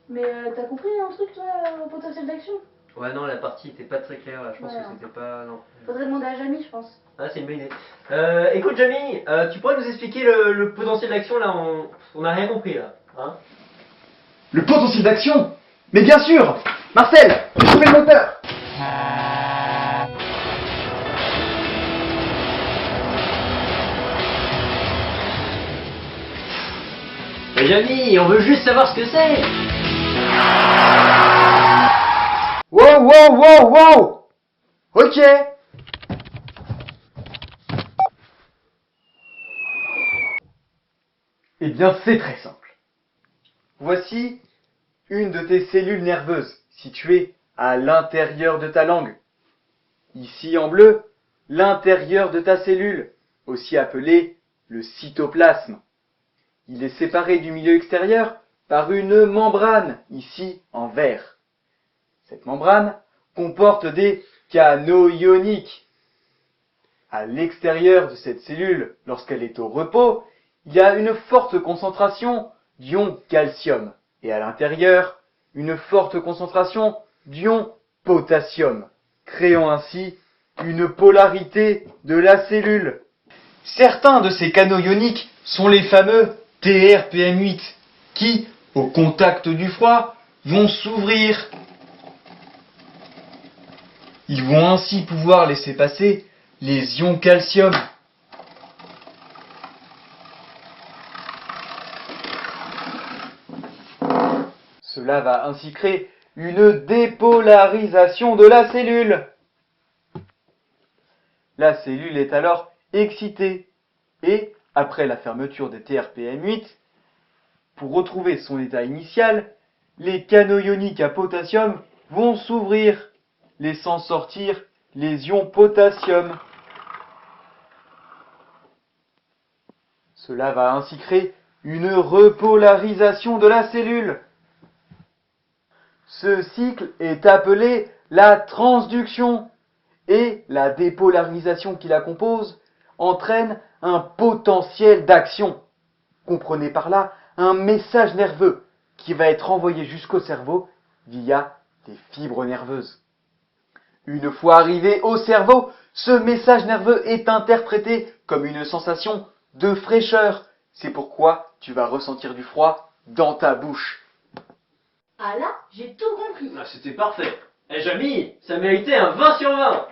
Mais t'as compris un truc, toi, au potentiel d'action? Ouais, non, la partie était pas très claire là, je pense Ouais, que c'était pas. Non. Faudrait demander à Jamie, je pense. Ah, c'est une bonne idée. Écoute, Jamie, tu pourrais nous expliquer le potentiel d'action là? On a rien compris là. Hein? Le potentiel d'action? Mais bien sûr! Marcel, j'ai trouvé le moteur! Mais Jamie, on veut juste savoir ce que c'est! Wow, wow, wow, wow! Ok! Eh bien, c'est très simple. Voici une de tes cellules nerveuses située à l'intérieur de ta langue. Ici en bleu, l'intérieur de ta cellule, aussi appelé le cytoplasme. Il est séparé du milieu extérieur par une membrane, ici en vert. Cette membrane comporte des canaux ioniques. À l'extérieur de cette cellule, lorsqu'elle est au repos, il y a une forte concentration d'ion calcium et à l'intérieur, une forte concentration d'ion potassium, créant ainsi une polarité de la cellule. Certains de ces canaux ioniques sont les fameux TRPM8 qui, au contact du froid, vont s'ouvrir. Ils vont ainsi pouvoir laisser passer les ions calcium. Cela va ainsi créer une dépolarisation de la cellule. La cellule est alors excitée et, après la fermeture des TRPM8, pour retrouver son état initial, les canaux ioniques à potassium vont s'ouvrir, laissant sortir les ions potassium. Cela va ainsi créer une repolarisation de la cellule. Ce cycle est appelé la transduction et la dépolarisation qui la compose entraîne un potentiel d'action. Comprenez par là un message nerveux qui va être envoyé jusqu'au cerveau via des fibres nerveuses. Une fois arrivé au cerveau, ce message nerveux est interprété comme une sensation de fraîcheur. C'est pourquoi tu vas ressentir du froid dans ta bouche. Ah là, j'ai tout compris. Ah, c'était parfait. Eh Jamie, ça méritait un 20 sur 20!